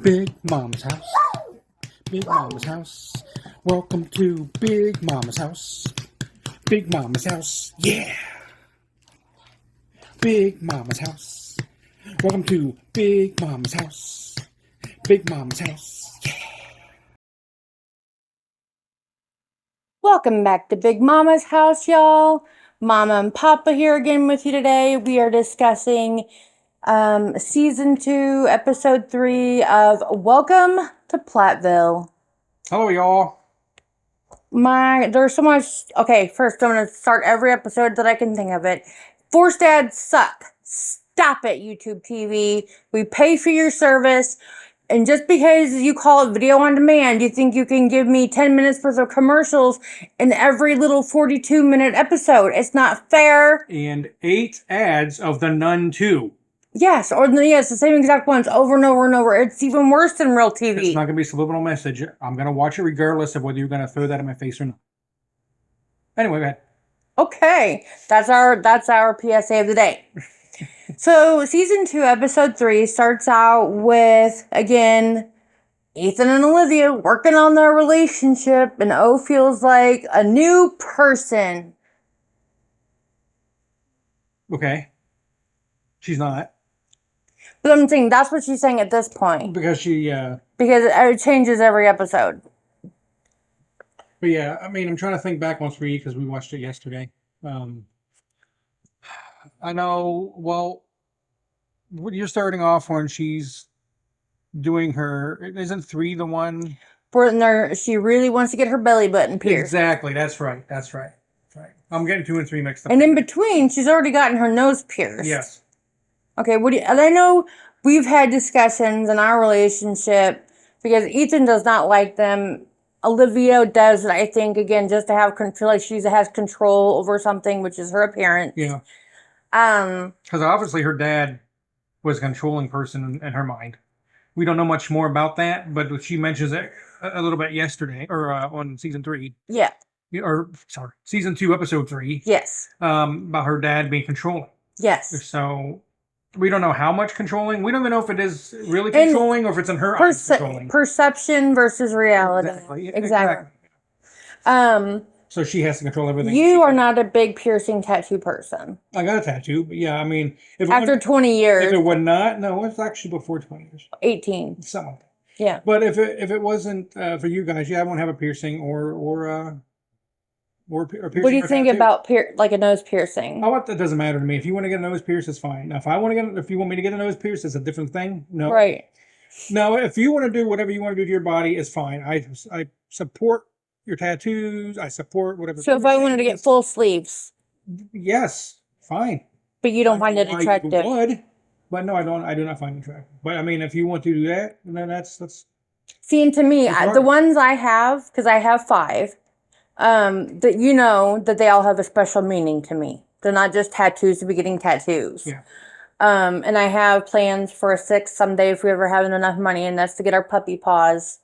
Big Mama's house. Big Mama's house. Welcome to Big Mama's house. Big Mama's house. Yeah. Big Mama's house. Welcome to Big Mama's house. Big Mama's house. Yeah. Welcome back to Big Mama's house, y'all. Mama and Papa here again with you today. We are discussing season 2, episode 3 of Welcome to Plathville. Hello, y'all. There's so much. Okay, first I'm going to start every episode that I can think of it. Forced ads suck. Stop it, YouTube TV. We pay for your service. And just because you call it video on demand, you think you can give me 10 minutes worth of commercials in every little 42-minute episode. It's not fair. And 8 ads of The Nun 2. Yes, the same exact ones over and over and over. It's even worse than real TV. It's not going to be a subliminal message. I'm going to watch it regardless of whether you're going to throw that in my face or not. Anyway, go ahead. Okay, that's our PSA of the day. So, season 2, episode 3 starts out with, again, Ethan and Olivia working on their relationship, and O feels like a new person. Okay. She's not. But I'm saying that's what she's saying at this point. Because it changes every episode. But yeah, I mean, I'm trying to think back on 3 because we watched it yesterday. I know, well, you're starting off when she's doing her, isn't 3 the one? She really wants to get her belly button pierced. Exactly, that's right. I'm getting 2 and 3 mixed up. And in between, she's already gotten her nose pierced. Yes. Okay, and I know we've had discussions in our relationship because Ethan does not like them. Olivia does, I think, again, just to feel like she has control over something, which is her appearance. Yeah. Because obviously her dad was a controlling person in her mind. We don't know much more about that, but she mentions it a little bit yesterday, or on season 3. Yeah. Or, sorry, season 2, episode 3. Yes. About her dad being controlling. Yes. So, we don't know how much controlling. We don't even know if it is really controlling or if it's in her eyes controlling. Perception versus reality. Exactly. So she has to control everything. You are not a big piercing tattoo person. I got a tattoo, but yeah, I mean... After 20 years. If it would not... No, it's actually before 20 years. 18. Something like that. Yeah. But if it wasn't for you guys, I won't have a piercing or piercing. What do you think about like a nose piercing? Oh, that doesn't matter to me. If you want to get a nose pierced, it's fine. Now, if you want me to get a nose pierced, it's a different thing. No. Right. No, if you want to do whatever you want to do to your body, it's fine. I support your tattoos. I support whatever. So if I wanted to get full sleeves. Yes, fine. But you don't find it attractive. I would, but no, I don't. I do not find it attractive. But I mean, if you want to do that, then that's. See, and to me, the ones I have, because I have 5. That you know that they all have a special meaning to me. They're not just tattoos to be getting tattoos. Yeah. And I have plans for a 6th someday if we ever have enough money, and that's to get our puppy paws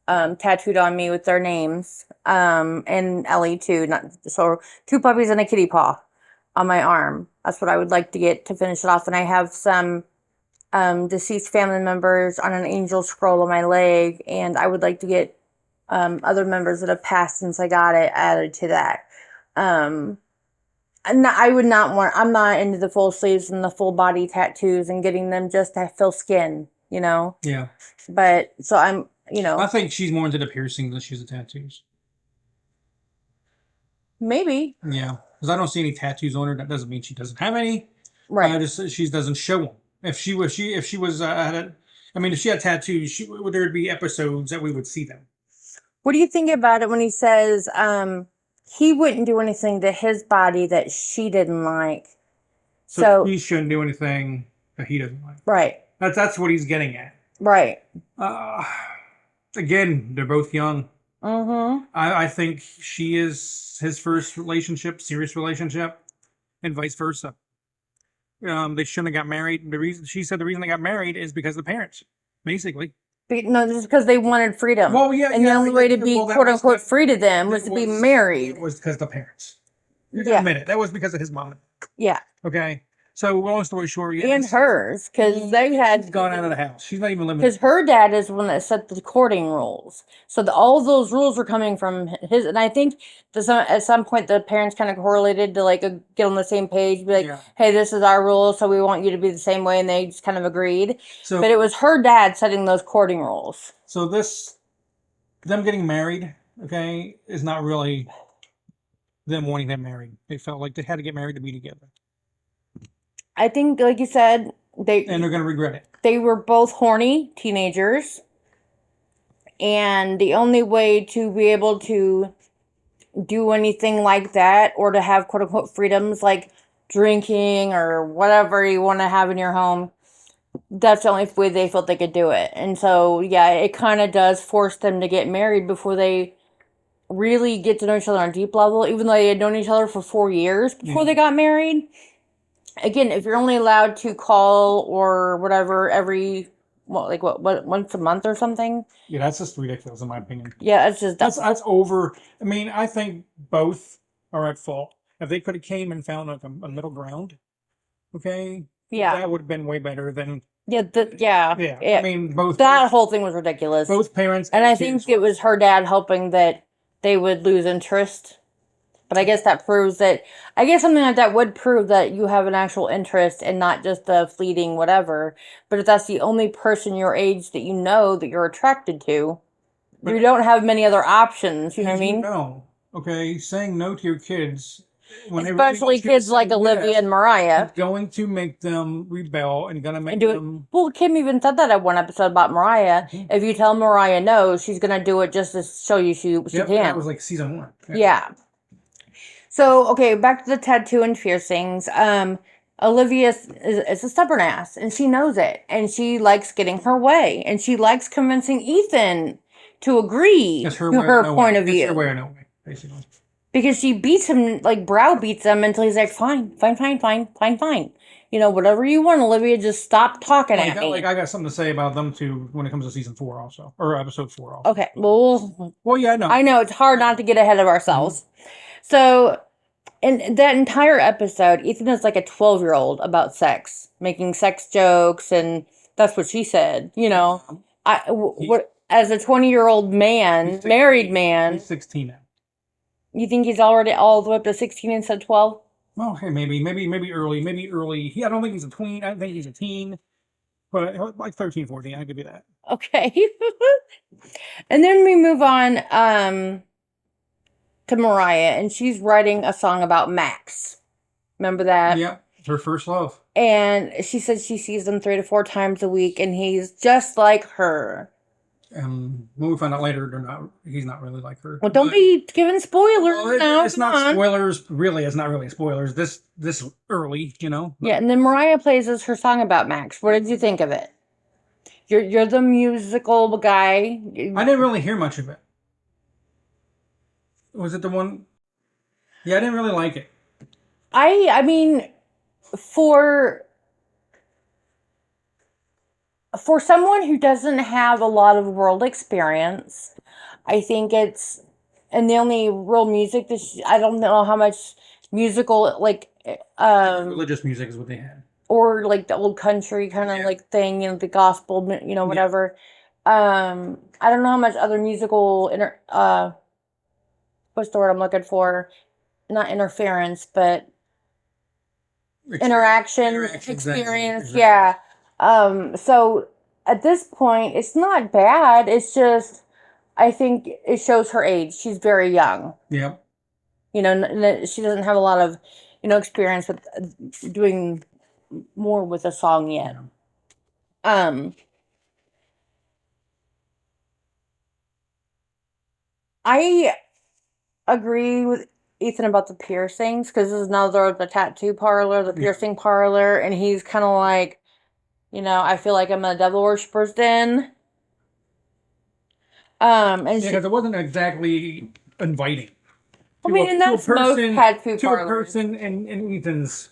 tattooed on me with their names. And Ellie too. So 2 puppies and a kitty paw on my arm. That's what I would like to get to finish it off. And I have some deceased family members on an angel scroll on my leg, and I would like to get other members that have passed since I got it added to that. And I would not want, I'm not into the full sleeves and the full body tattoos and getting them just to fill skin, you know? Yeah. But, so I'm, I think she's more into the piercings than she's the tattoos. Maybe. Yeah. Because I don't see any tattoos on her. That doesn't mean she doesn't have any. Right. She doesn't show them. If she had tattoos, there'd be episodes that we would see them. What do you think about it when he says he wouldn't do anything to his body that she didn't like? So he shouldn't do anything that he doesn't like. Right. That's what he's getting at. Right. Again, they're both young. Mm-hmm. I think she is his first serious relationship, and vice versa. They shouldn't have got married. She said the reason they got married is because of the parents, basically. No, just because they wanted freedom. Well, yeah. And the only way to be quote-unquote free to them was to be married. It was because of the parents. Yeah. Admit it. That was because of his mom. Yeah. Okay? So long story short, And yes, hers, because they she's had gone out of the house. She's not even living. because her dad is the one that set the courting rules. So all those rules were coming from his, and I think at some point the parents kind of correlated to like get on the same page, be like, Yeah. "Hey, this is our rules, so we want you to be the same way," and they just kind of agreed. So, But it was her dad setting those courting rules. so them getting married, okay, is not really them wanting them married. They felt like they had to get married to be together, I think, like you said, and they're gonna regret it. they were both horny teenagers, and the only way to be able to do anything like that or to have quote unquote freedoms like drinking or whatever you want to have in your home, that's the only way they felt they could do it. And so, yeah, it kind of does force them to get married before they really get to know each other on a deep level, even though they had known each other for 4 years before Yeah. they got married. Again, if you're only allowed to call or whatever every what once a month or something. Yeah, that's just ridiculous in my opinion. Yeah, it's just That's over. I mean, I think both are at fault. If they could have came and found like a middle ground, okay, yeah. that would have been way better than. Yeah, Yeah, I mean, that whole thing was ridiculous. both parents, And I kids think it was her dad hoping that they would lose interest. But I guess that proves that, I guess something like that would prove that you have an actual interest and not just a fleeting whatever. But if that's the only person your age that you know that you're attracted to, you don't have many other options. You know what I mean? No, okay, saying no to your kids, Especially kids like Olivia and Mariah. is going to make them rebel and gonna make And do them. it. Well, Kim even said that at one episode about Mariah. If you tell Mariah no, she's gonna do it just to show you she Yep, can. that was like season 1. Yeah. So, okay, back to the tattoo and piercings. Olivia is a stubborn ass, and she knows it, and she likes getting her way, and she likes convincing Ethan to agree It's her to way her or no point way. of It's view. her way or no way, basically. Because she beats him, like browbeats him until he's like, fine, fine, fine, fine, fine, fine. You know, whatever you want, Olivia, just stop talking at me. Like I got something to say about them too when it comes to season 4 also, or episode 4 also. Okay, well, yeah, no. I know it's hard not to get ahead of ourselves. So, in that entire episode, Ethan is like a 12-year-old about sex, making sex jokes, and that's what she said. You know, what as a 20-year-old man, married man, He's 16 now. you think he's already all the way up to 16 instead of 12? Well, hey, maybe early. I don't think he's a tween. I think he's a teen, but like 13, 14. I could do that. Okay. And then we move on to Mariah, and she's writing a song about Max. Remember that? Yeah, her first love. And she says she sees him 3 to 4 times a week, and he's just like her. When we find out later, he's not really like her. Well, don't be giving spoilers now. It's not spoilers, really. It's not really spoilers. This early, you know. Yeah, and then Mariah plays us her song about Max. What did you think of it? You're the musical guy. I didn't really hear much of it. Was it the one? Yeah, I didn't really like it. I mean, for someone who doesn't have a lot of world experience, I think it's, and the only real music that I don't know how much musical like religious music is what they had, or like the old country kind of like thing, you know, the gospel, you know, whatever. I don't know how much other musical what's the word I'm looking for? Not interference, but interaction experience. Exactly. Yeah. So at this point, it's not bad. It's just, I think it shows her age. She's very young. Yep. You know, she doesn't have a lot of, you know, experience with doing more with a song yet. Yeah. I agree with Ethan about the piercings, because this is now the tattoo parlor, the piercing parlor, and he's kind of like, you know, I feel like I'm a devil worshiper's den. And because it wasn't exactly inviting. I mean, and that's most tattoo parlors. To a person in Ethan's,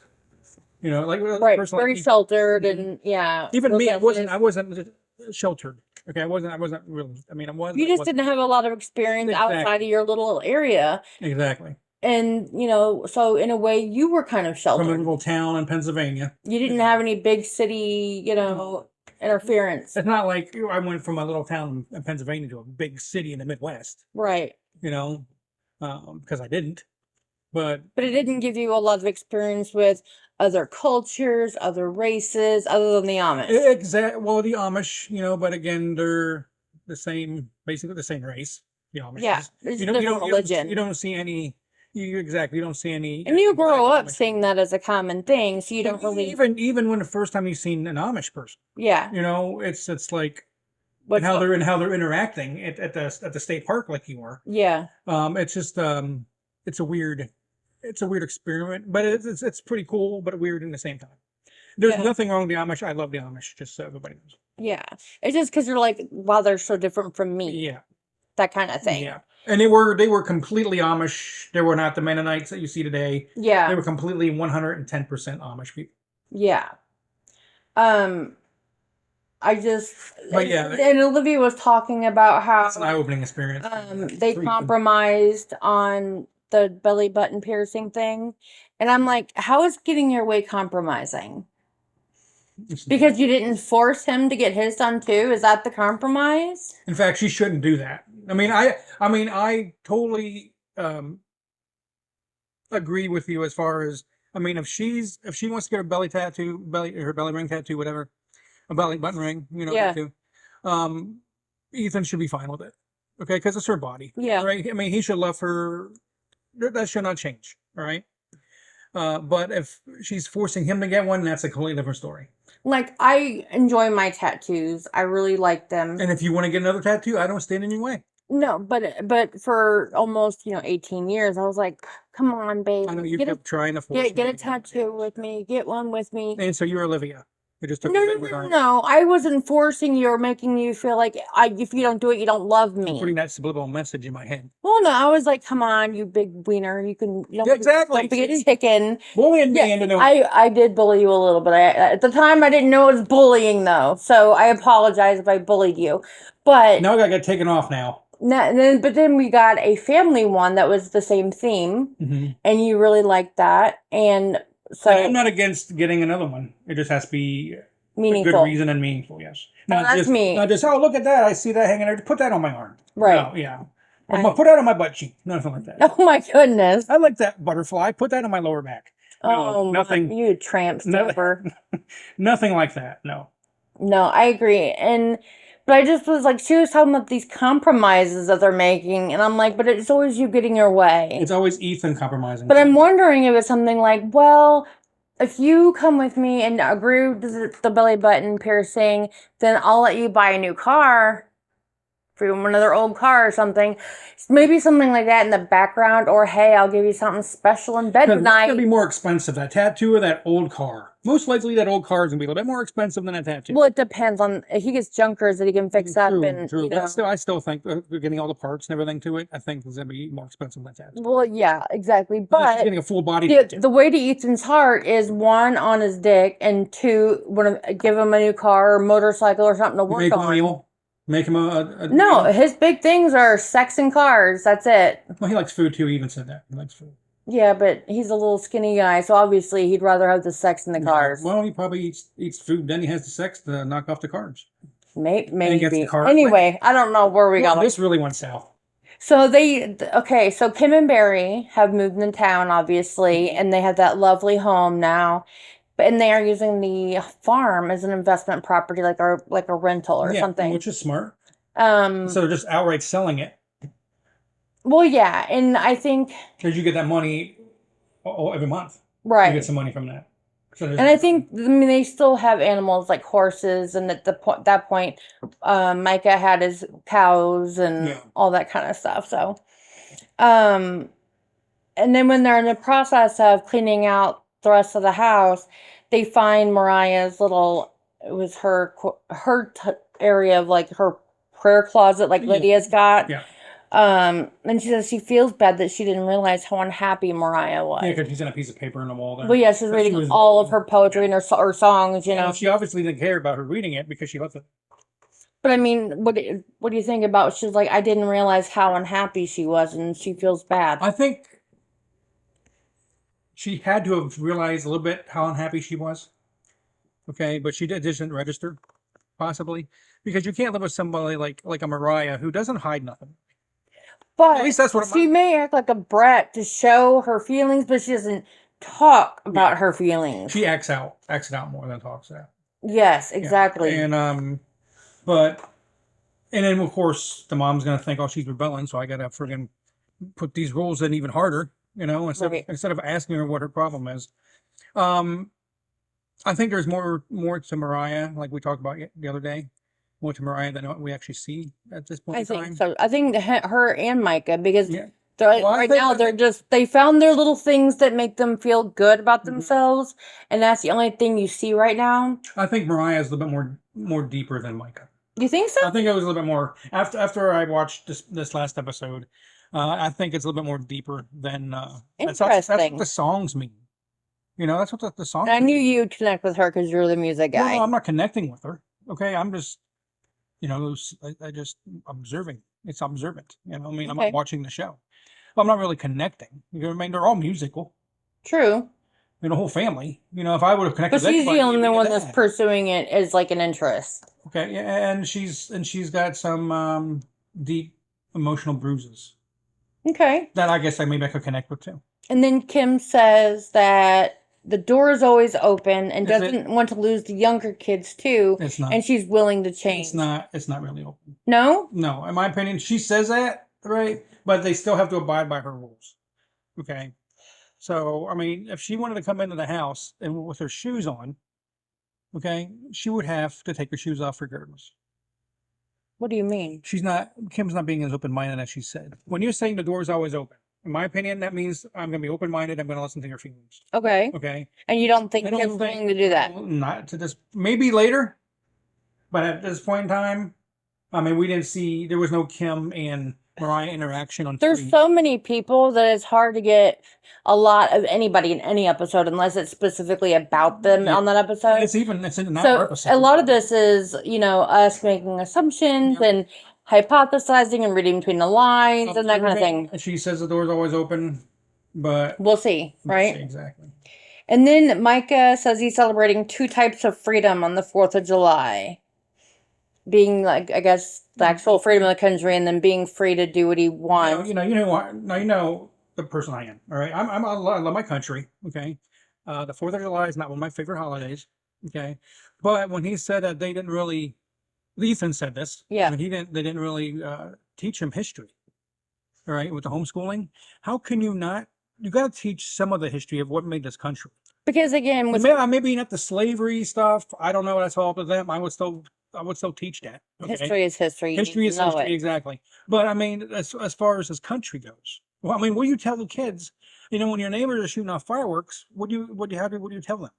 you know, like right, very sheltered, and yeah. Even me, I wasn't sheltered. Okay, I wasn't really. I mean, I wasn't. You just didn't have a lot of experience outside of your little area. Exactly. And, so in a way, you were kind of From a sheltered. little town in Pennsylvania. You didn't have any big city, interference. It's not like I went from a little town in Pennsylvania to a big city in the Midwest, Right. because I didn't. But But it didn't give you a lot of experience with other cultures, other races, other than the Amish. well, the Amish, but again, they're basically the same race. The Amish. Yeah, Just- there's you a don't, you different don't, religion. you don't see any. You don't see any. And you grow black up Amish seeing that as a common thing, so you people. don't really. Even when the first time you've seen an Amish person, Yeah. it's like What's and how up? they're interacting at the state park like you were. Yeah. It's just it's a weird experiment, but it's pretty cool, but weird in the same time. There's Yeah. nothing wrong with the Amish. I love the Amish, just so everybody knows. Yeah. It's just because you're like, wow, they're so different from me. Yeah, That kind of thing. yeah. And they were completely Amish. They were not the Mennonites that you see today. They Yeah. were completely 110% Amish people. Yeah. I just. But yeah, And Olivia was talking about how it's an eye-opening experience. they compromised on the belly button piercing thing. And I'm like, how is getting your way compromising? Because you didn't force him to get his done too? Is that the compromise? In fact, she shouldn't do that. I totally agree with you as far as if she wants to get her belly tattoo, her belly ring tattoo, whatever, a belly button ring, Yeah. tattoo, Ethan should be fine with it. Okay, because it's her body. Yeah. Right. He should love her. That should not change. All right. But if she's forcing him to get one, that's a completely different story. Like, I enjoy my tattoos. I really like them. And if you want to get another tattoo, I don't stand in your way. No, but for almost 18 years, I was like, come on, babe, I know you get kept trying to force get a me. tattoo with me, get one with me. And so you're Olivia. It just took No, a no, bit with no, her. no. I wasn't forcing you or making you feel like if you don't do it, you don't love I'm putting me. that subliminal message in my head. Well, no, I was like, come on, you big wiener, you don't Exactly. don't be a chicken. Bullying me Yeah, into no. I did bully you a little bit. At the time, I didn't know it was bullying though, so I apologize if I bullied you. But Now I gotta get taken off now. but then we got a family one that was the same theme, and you really liked that, and so And I'm not against getting another one. It just has to be a meaningful. good reason and meaningful. Yes. Well, that's me. Not just look at that. I see that hanging there. Put that on my arm. Right. No, yeah. Or put that on my butt cheek. Nothing like that. Oh my goodness. I like that butterfly. Put that on my lower back. No, Oh, nothing. You tramp stamper. Nothing like that. No. No, I agree. But I just was like, she was talking about these compromises that they're making, and I'm like, but it's always you getting your way. It's always Ethan compromising. But I'm wondering if it's something like, well, if you come with me and agree with the belly button piercing, then I'll let you buy a new car from another old car or something. Maybe something like that in the background, or hey, I'll give you something special in bed It's tonight. gonna be more expensive, that tattoo or that old car. Most likely that old car is gonna be a little bit more expensive than that tattoo. Well, it depends on if he gets junkers that he can fix up and True. But I still think getting all the parts and everything to it, I think is gonna be more expensive than that tattoo. Well, yeah, exactly. Unless But she's getting a full body tattoo. the way to Ethan's heart is one on his dick, and two, give him a new car or motorcycle or something to work Make him a on. meal. Make him a No, meal. his big things are sex and cars. That's it. Well, he likes food too. He even said that. He likes food. Yeah, but he's a little skinny guy, so obviously he'd rather have the sex than the cars. Well, he probably eats food, then he has the sex to knock off the carbs. Maybe. gets the car. Anyway, I don't know where we got. This really went south. So so Kim and Barry have moved in town, obviously, and they have that lovely home now. And they are using the farm as an investment property, like a rental or something. Which is smart. So they're just outright selling it. Well, yeah, and I think because you get that money every month. Right. You get some money from that. So and I think they still have animals like horses, and at that point, Micah had his cows and all that kind of stuff. So, and then when they're in the process of cleaning out the rest of the house, they find Mariah's little. It was her area of like her prayer closet, like Lydia's got. Yeah. And she says she feels bad that she didn't realize how unhappy Mariah was. Yeah, because she's in a piece of paper on the wall there. Well, yeah, she's reading all of her poetry and her songs, She obviously didn't care about her reading it because she loved it. But I mean, what do you think about? She's like, I didn't realize how unhappy she was, and she feels bad. I think she had to have realized a little bit how unhappy she was. Okay, but she didn't register, possibly, because you can't live with somebody like a Mariah who doesn't hide nothing. At least But that's what she may act like a brat to show her feelings, but she doesn't talk about her feelings. she acts it out more than talks it out. Yes, exactly. And but and then of course the mom's gonna think, oh, she's rebelling, so I gotta friggin' put these rules in even harder, Right. instead of asking her what her problem is. Um, I think there's more to Mariah, like we talked about the other day, more to Mariah than what we actually see at this point I in think time. so. I think her and Micah, because Yeah. they're, Well, I right think now that they found their little things that make them feel good about Mhm. themselves, and that's the only thing you see right now. I think Mariah is a little bit more deeper than Micah. You think so? I think it was a little bit more after I watched this last episode. I think it's a little bit more deeper than that's what the Interesting. songs mean. That's what the songs I knew mean. you'd connect with her because you're the music Well, no, guy. I'm not connecting with her. Okay, I'm just I just observing. It's observant. I mean, I'm not Okay, watching the show. I'm not really connecting. You know what I mean? They're all musical. true. The whole family. If I would have connected But with she's the anybody, it'd only be the one that's dad. pursuing it as like an interest. Okay, yeah, and she's got some deep emotional bruises Okay. that I guess maybe I could connect with too. And then Kim says that the door is always open and Is it? doesn't want to lose the younger kids too, It's not. and she's willing to change. It's not really open. No? No, in my opinion, she says that right, but they still have to abide by her rules. Okay, so I mean, if she wanted to come into the house and with her shoes on, okay, she would have to take her shoes off regardless. What do you mean? Kim's not being as open minded as she said. When you're saying the door is always open, in my opinion, that means I'm going to be open minded. I'm going to listen to your feelings. Okay. Okay. And you don't think I don't Kim's think willing to do that? not to this. Maybe later, but at this point in time, I mean, we didn't see. There was no Kim and Mariah interaction on There's screen. so many people that it's hard to get a lot of anybody in any episode unless it's specifically about them Yeah. on that episode. It's in that So episode. a lot of this is, us making assumptions Yeah. and hypothesizing and reading between the lines and that kind of Observing, thing. she says the door's always open, but We'll see, we'll right? see exactly. And then Micah says he's celebrating two types of freedom on the 4th of July. Being like, I guess, the actual freedom of the country, and then being free to do what he wants. You know what? Now you know the person I am. All right, I love my country. Okay, the 4th of July is not one of my favorite holidays. Okay, but when he said that they didn't really, Ethan said this. Yeah. They didn't really teach him history. All right, with the homeschooling, how can you not? You got to teach some of the history of what made this country. Because again, with Maybe not the slavery stuff. I don't know. That's all up to them. I would still teach that. Okay? history is history. You History need is to know history, it. exactly. But I mean, as far as this country goes, well, I mean, what do you tell the kids? When your neighbors are shooting off fireworks, what do you tell them?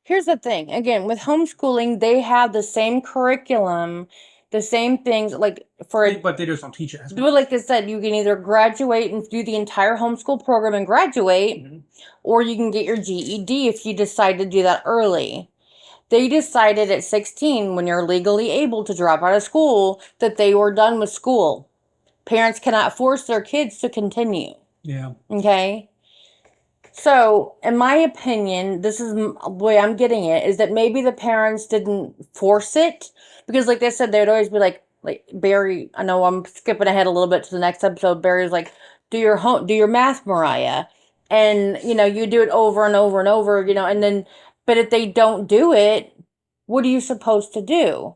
Here's the thing. Again, with homeschooling, they have the same curriculum, the same things. Like But they just don't teach it. do it like I said, you can either graduate and do the entire homeschool program and graduate, Mhm. or you can get your GED if you decide to do that early. They decided at 16, when you're legally able to drop out of school, that they were done with school. Parents cannot force their kids to continue. Yeah. Okay? So, in my opinion, this is the way I'm getting it, is that maybe the parents didn't force it. Because, like they said, they would always be like Barry, I know I'm skipping ahead a little bit to the next episode. Barry's like, do your math, Mariah. And, you do it over and over and over, and then, but if they don't do it, what are you supposed to do?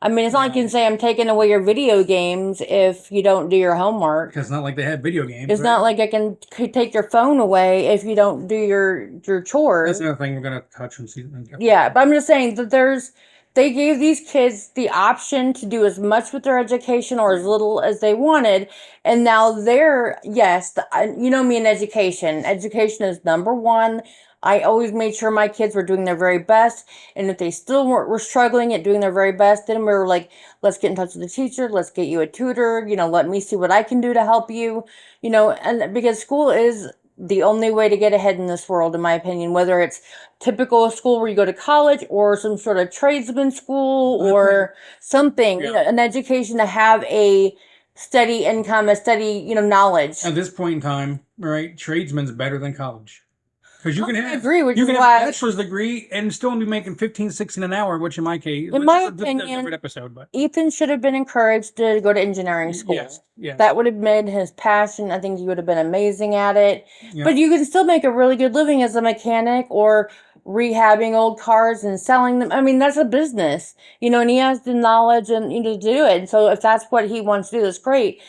I mean, it's not like you can say I'm taking away your video games if you don't do your homework. Because it's not like they had video games. It's not like I could take your phone away if you don't do your chores. That's another thing we're gonna touch on season. Yeah, but I'm just saying that they gave these kids the option to do as much with their education or as little as they wanted, and now you know me in education. Education is number one. I always made sure my kids were doing their very best, and if they still were struggling at doing their very best, then we were like, let's get in touch with the teacher, let's get you a tutor, let me see what I can do to help you, and because school is the only way to get ahead in this world, in my opinion, whether it's typical school where you go to college or some sort of tradesman school or something, an education to have a steady income, a steady, knowledge. At this point in time, right, tradesman's better than college. Because you can I have agree, which you is can have why- a bachelor's degree and still be making 15, 16 an hour, which in my case, In which my is a opinion, different episode, but Ethan should have been encouraged to go to engineering school. yes, yes. That would have made his passion. I think he would have been amazing at it. Yeah. But you can still make a really good living as a mechanic or rehabbing old cars and selling them. I mean, that's a business, and he has the knowledge and to do it. And so if that's what he wants to do, that's great.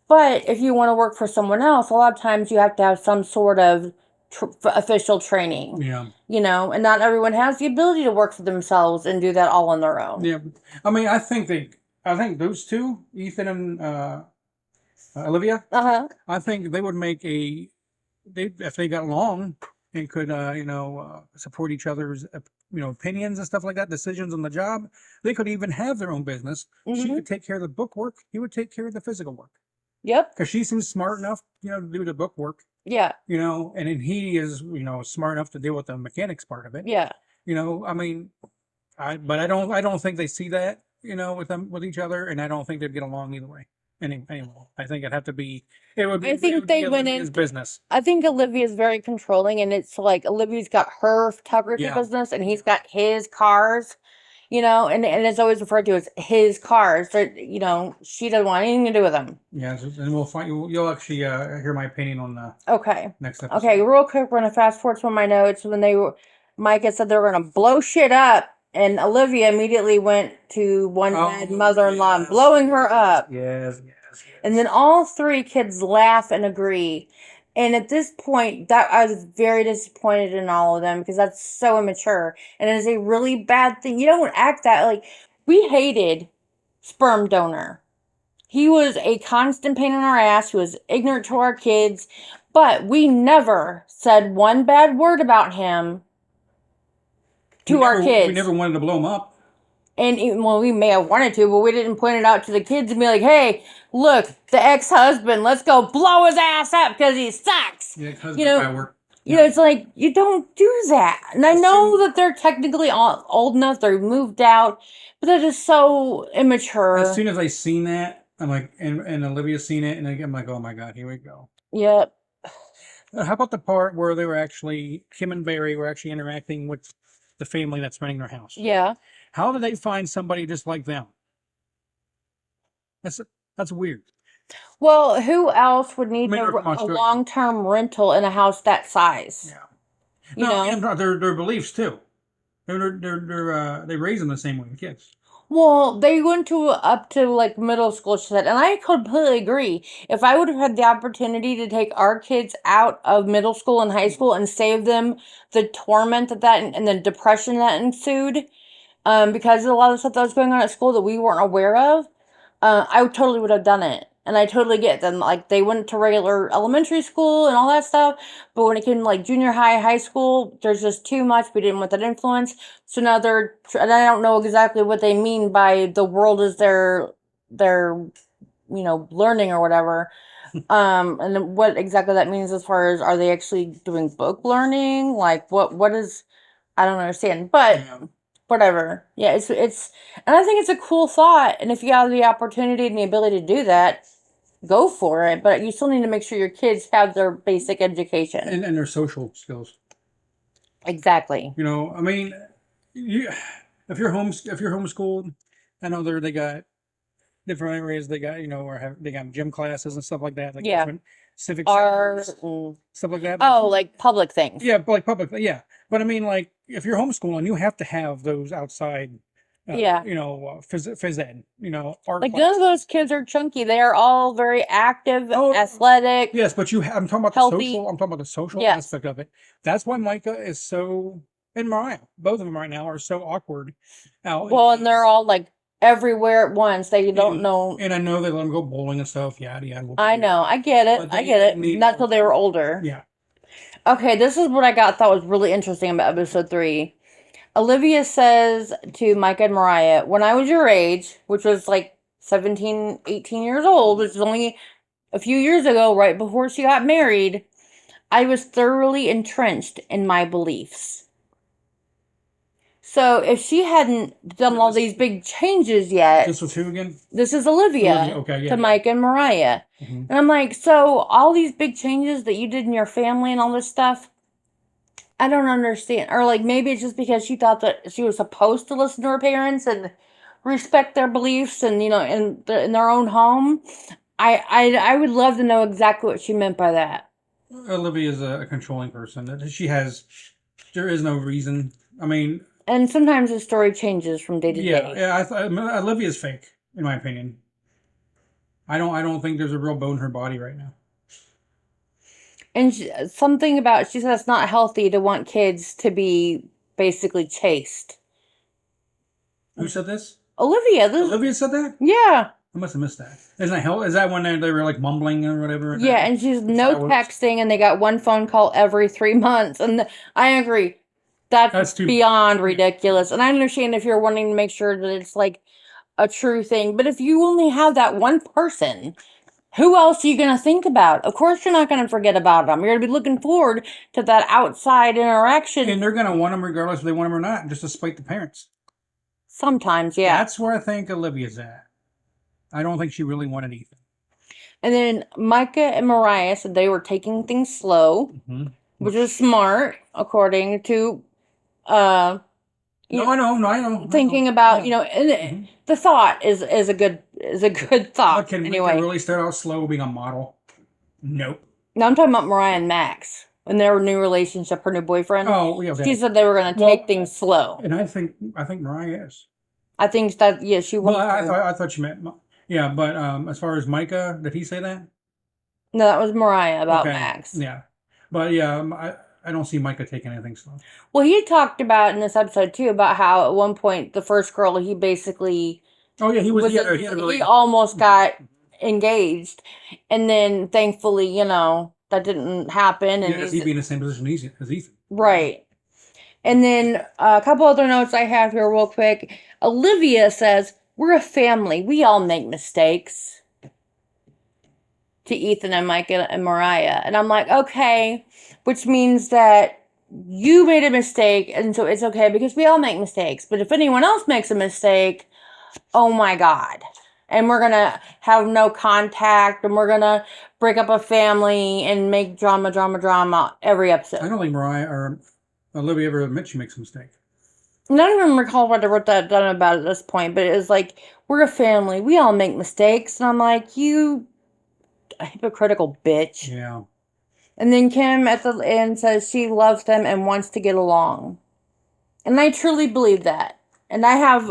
But if you want to work for someone else, a lot of times you have to have some sort of official training. Yeah. And not everyone has the ability to work for themselves and do that all on their own. Yeah. I mean, I think those two, Ethan and Olivia, I think they would make if they got along and could, support each other's, opinions and stuff like that, decisions on the job. They could even have their own business. She would take care of the book work. He would take care of the physical work. Yep. Because she seems smart enough, to do the book work. Yeah. And then he is, smart enough to deal with the mechanics part of it. Yeah. I mean, I don't think they see that, with each other, and I don't think they'd get along either way. Anyway, I think it would be. I think they went his in business. I think Olivia's very controlling, and it's like Olivia's got her photography Yeah. business, and he's got his cars, and it's always referred to as his cars. So, she doesn't want anything to do with them. Yeah, and we'll find you'll actually hear my opinion on the Okay. next episode. Okay, real quick, we're gonna fast forward to my notes when Mike had said they were gonna blow shit up, and Olivia immediately went to one bad mother-in-law and blowing her up. Yes. And then all three kids laugh and agree. And at this point, that I was very disappointed in all of them because that's so immature. And it is a really bad thing. You don't act that like we hated sperm donor. He was a constant pain in our ass. He was ignorant to our kids. But we never said one bad word about him to our kids. We never wanted to blow him up. And we may have wanted to, but we didn't point it out to the kids and be like, hey, look, the ex-husband, let's go blow his ass up because he sucks. Yeah, it's like, you don't do that. And I know that they're technically old enough, they're moved out, but that is so immature. As soon as I seen that, I'm like, and Olivia's seen it, and I'm like, oh my God, here we go. Yep. How about the part where Kim and Barry were actually interacting with the family that's renting their house? Yeah. How did they find somebody just like them? That's weird. Well, who else would need a long-term rental in a house that size? Yeah. And their beliefs too. They raise them the same way the kids. Well, they went up to like middle school, she said, and I completely agree. If I would have had the opportunity to take our kids out of middle school and high school and save them the torment that and the depression that ensued, because of a lot of stuff that was going on at school that we weren't aware of, I totally would have done it. And I totally get them. Like, they went to regular elementary school and all that stuff. But when it came to, like, junior high school, there's just too much. We didn't want that influence. So now and I don't know exactly what they mean by the world is their learning or whatever. And then what exactly that means as far as, are they actually doing book learning? Like, what is, I don't understand. But... Yeah. Whatever. Yeah, it's and I think it's a cool thought. And if you have the opportunity and the ability to do that, go for it. But you still need to make sure your kids have their basic education and their social skills. Exactly. I mean, if you're homeschooled, I know they got different areas. They got they got gym classes and stuff like that. Like different civic art, stuff like that. Oh, like public things. Yeah, like public. Yeah, but I mean, like if you're homeschooling, you have to have those outside. Phys ed. Art. Like none of those kids are chunky. They are all very active, athletic. Yes, but I'm talking about healthy. the social. I'm talking about the social aspect of it. That's why Micah is so, and Mariah, both of them right now are so awkward. Well, and they're all like everywhere at once. They don't know. And I know they let them go bowling and stuff. Yada yada. I know. I get it. Not till they were older. Yeah. Okay, this is what I thought was really interesting about episode 3. Olivia says to Micah and Mariah, when I was your age, which was like 17, 18 years old, which was only a few years ago, right before she got married, I was thoroughly entrenched in my beliefs. So if she hadn't done all these big changes yet... This was who again? This is Olivia. Okay, yeah. To Mike and Mariah. Mm-hmm. And I'm like, so all these big changes that you did in your family and all this stuff, I don't understand. Or like maybe it's just because she thought that she was supposed to listen to her parents and respect their beliefs and in their own home. I would love to know exactly what she meant by that. Olivia is a controlling person. There is no reason. I mean, And sometimes the story changes from day to yeah, day. yeah. Olivia's fake, in my opinion. I don't think there's a real bone in her body right now. And something about she said it's not healthy to want kids to be basically chased. Who said this? Olivia, Olivia said that. yeah. I must have missed that. Isn't that hell? Is that when they were like mumbling or whatever? Yeah, and she's no Fireworks? texting, and they got one phone call every 3 months. And I agree, that's That's too. beyond ridiculous. And I understand if you're wanting to make sure that it's like a true thing, but if you only have that one person, who else are you going to think about? Of course, you're not going to forget about them. You're going to be looking forward to that outside interaction. And they're gonna want them regardless if they want them or not, just to spite the parents. Sometimes, yeah. That's where I think Olivia's at. I don't think she really wanted Ethan. And then Micah and Mariah said they were taking things slow, Mm-hmm. which is smart, according to No, I know. thinking about and Mm-hmm. the thought is a good thought. But can Anyway, really start out slow being a model? Nope. now I'm talking about Mariah and Max in their new relationship, her new boyfriend. Oh, yeah. Okay. She said they were going to take things slow. And I think Mariah is. I think that she Well, wants to. I thought you meant. Yeah, but as far as Micah, did he say that? No, that was Mariah about Okay. Max. Yeah, but yeah, I don't see Micah taking anything slow. Well, he talked about in this episode too about how at one point the first girl he basically Oh yeah, he was. He he almost got engaged, and then thankfully that didn't happen. And he'd be in the same position as Ethan. Right. And then a couple other notes I have here, real quick. Olivia says, "We're a family. We all make mistakes." To Ethan and Micah and Mariah. And I'm like, okay, which means that you made a mistake, and so it's okay because we all make mistakes. But if anyone else makes a mistake, oh my God. And we're going to have no contact, and we're going to break up a family and make drama every episode. I don't think Mariah or Olivia ever admit she makes a mistake. I don't even recall what I wrote that down about at this point, but it was like, we're a family. We all make mistakes. And I'm like, you hypocritical bitch. Yeah. And then Kim at the end says she loves them and wants to get along. And I truly believe that. And I had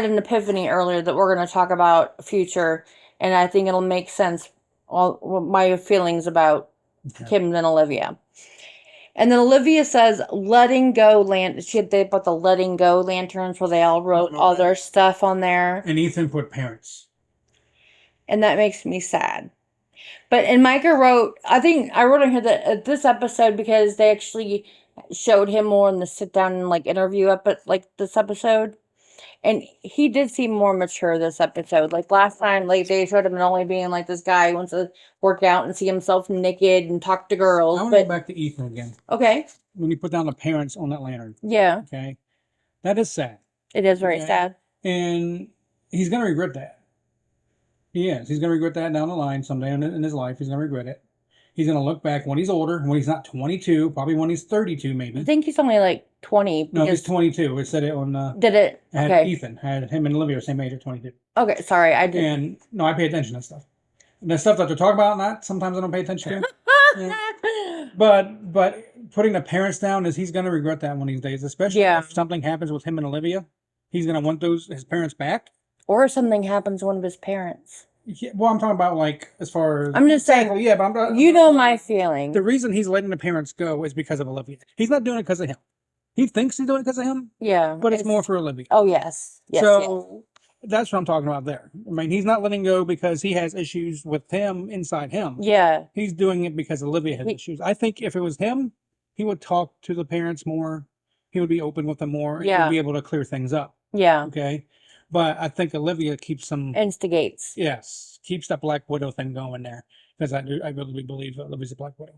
an epiphany earlier that we're going to talk about future. And I think it'll make sense, all my feelings about Kim and Olivia. And then Olivia says, letting go they put the letting go lanterns where they all wrote all their stuff on there. And Ethan put parents. And that makes me sad. And Micah wrote, I think I wrote in here that this episode, because they actually showed him more in the sit down and interview this episode. And he did seem more mature this episode. Like last time, they showed him only being this guy who wants to work out and see himself naked and talk to girls. I want to go back to Ethan again. Okay. When you put down the parents on that lantern. Yeah. Okay. That is sad. It is very sad. And he's going to regret that. He is. He's going to regret that down the line someday in his life. He's going to regret it. He's going to look back when he's older, when he's not 22, probably when he's 32, maybe. I think he's only 20. No, he's 22. It said it on. Did it? Okay. Ethan had him and Olivia the same age at 22. Okay, sorry, I didn't. And no, I pay attention to stuff. And the stuff that they're talking about, sometimes I don't pay attention to. Yeah. But putting the parents down he's going to regret that one of these days, especially if something happens with him and Olivia. He's going to want his parents back. Or something happens to one of his parents. Yeah, well, I'm talking about as far as I'm just saying. Yeah, but my feeling. The reason he's letting the parents go is because of Olivia. He's not doing it because of him. He thinks he's doing it because of him. Yeah, but it's more for Olivia. Oh yes. So that's what I'm talking about there. I mean, he's not letting go because he has issues with him inside him. Yeah. He's doing it because Olivia has issues. I think if it was him, he would talk to the parents more. He would be open with them more. Yeah. He would be able to clear things up. Yeah. Okay. But I think Olivia keeps some instigates. Yes, keeps that Black Widow thing going there because I really believe Olivia's a Black Widow.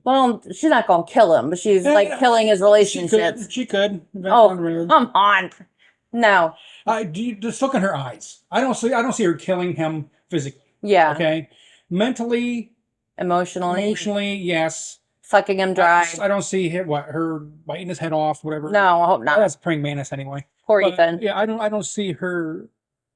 Well, she's not gonna kill him, but she's killing his relationships. She could. Oh, come on! No. Just look in her eyes. I don't see her killing him physically. Yeah. Okay. Mentally, emotionally, yes. sucking him dry. I don't see her biting his head off, whatever. No, I hope not. That's a praying mantis anyway. Poor But, Ethan. yeah, I don't see her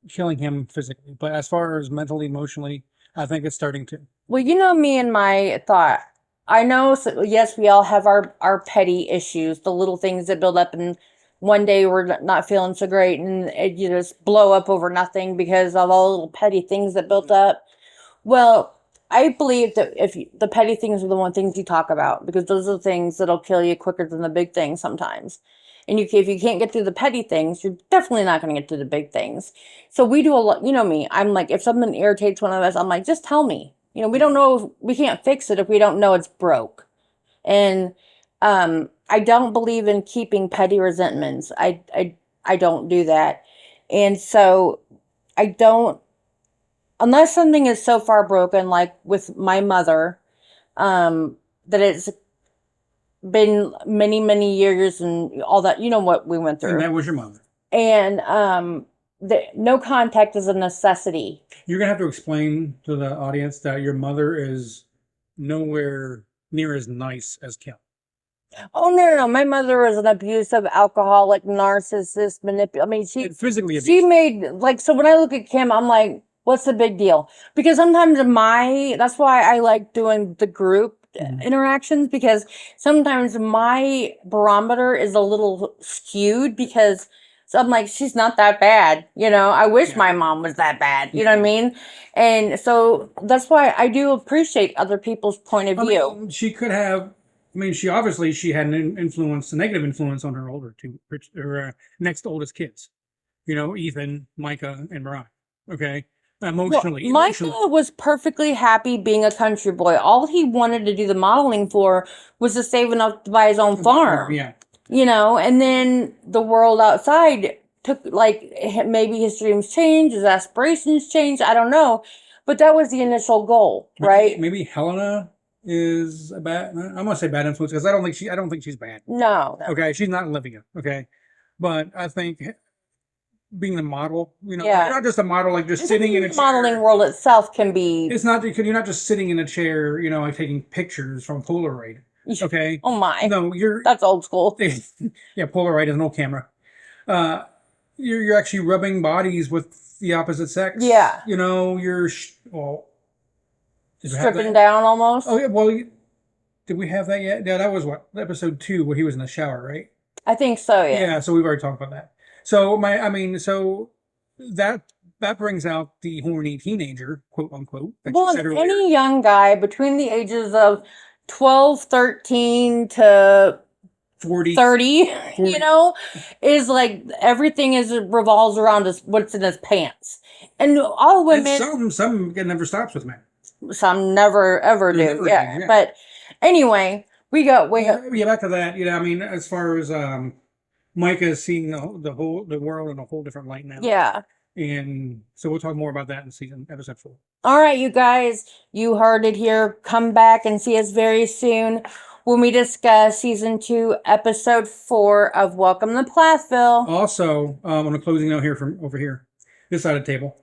killing him physically, but as far as mentally, emotionally, I think it's starting to. Well, you know me and my thought. I know, so, yes, we all have our petty issues, the little things that build up, and one day we're not feeling so great, and you just blow up over nothing because of all the little petty things that built up. Well, I believe that the petty things are the one things you talk about because those are the things that'll kill you quicker than the big things sometimes. And if you can't get through the petty things, you're definitely not going to get through the big things. So we do a lot. You know me. I'm like, if something irritates one of us, I'm like, just tell me. You know, we don't know if we can't fix it if we don't know it's broke. And I don't believe in keeping petty resentments. I don't do that. And so I don't, unless something is so far broken, like with my mother, that it's been many, many years and all that, you know what we went And through. that was your mother. And no contact is a necessity. You're gonna have to explain to the audience that your mother is nowhere near as nice as Kim. Oh no. My mother was an abusive, alcoholic, narcissist, manipulator. I mean, she Physically she abusive. made like so. When I look at Kim, I'm like, what's the big deal? Because sometimes that's why I like doing the group interactions because sometimes my barometer is a little skewed because so I'm like, she's not that bad. You know, I wish Yeah. my mom was that bad. You know what I mean? And so that's why I do appreciate other people's point of view. mean, she could have. I mean, she had an influence, a negative influence on her next oldest kids. You know, Ethan, Micah, and Mariah. Okay, emotionally. Michael was perfectly happy being a country boy. All he wanted to do the modeling for was to save enough to buy his own farm. Yeah. You know, and then the world outside took, like, maybe his dreams changed, his aspirations changed. I don't know. But that was the initial goal, right? Maybe Helena is a bad. I'm gonna say bad influence because I don't think she's bad. No. Okay, she's not Olivia. Okay, but I think being a model, you know, Yeah. you're not just a model like just sitting in a The chair. modeling world itself can be. It's not because you're not just sitting in a chair, you know, like taking pictures from Polaroid. Okay. Oh my. No, That's old school. Yeah, Polaroid is an old camera. You're actually rubbing bodies with the opposite sex. Yeah. You know, Stripping down almost. Oh yeah. Well, did we have that yet? Yeah, that was what episode 2 where he was in the shower, right? I think so. Yeah. Yeah. So we've already talked about that. So so that brings out the horny teenager, quote unquote. That you Well, said earlier. any young guy between the ages of 12, 13 to 40. 30, you know, is like everything revolves around what's in his pants. And all women, And some it never stops with men. some never ever do. Never Yeah. do, yeah. But anyway, we got Yeah, back to that. You know, I mean, as far as Micah is seeing the world in a whole different light now. yeah. And so we'll talk more about that in episode 4. All right, you guys, you heard it here. Come back and see us very soon when we discuss season 2, episode 4 of Welcome to Plathville. Also, on a closing note here from over here, this side of the table,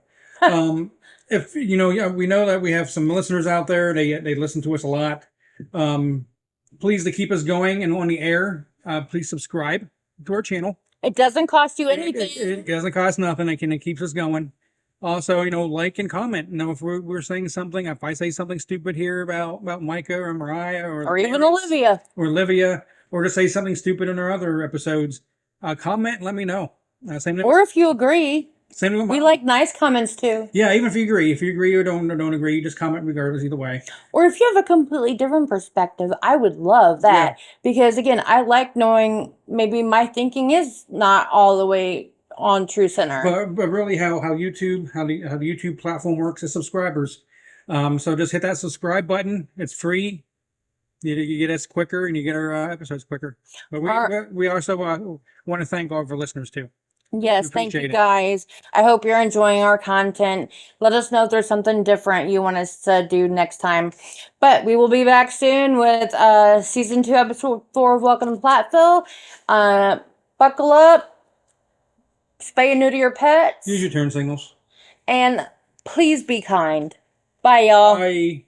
if you know, yeah, we know that we have some listeners out there. They listen to us a lot. Please, to keep us going and on the air, please subscribe to our channel. It doesn't cost you anything. It doesn't cost nothing. It keeps us going. Also, you know, like and comment. You know, if we're saying something, if I say something stupid here about Micah or Mariah or even Olivia, or to say something stupid in our other episodes, comment and let me know. Or if you agree. Same with we like nice comments too. Yeah, even if you agree or don't agree, just comment regardless either way. Or if you have a completely different perspective, I would love that. Because again, I like knowing maybe my thinking is not all the way on true center. But really how the YouTube platform works is subscribers. So just hit that subscribe button. It's free. You get us quicker and you get our episodes quicker. But we also want to thank all of our listeners too. Yes, thank you guys. I hope you're enjoying our content. Let us know if there's something different you want us to do next time. But we will be back soon with season 2, episode 4 of Welcome to Plathville. Buckle up, spay and neuter your pets. Use your turn signals. And please be kind. Bye, y'all. Bye.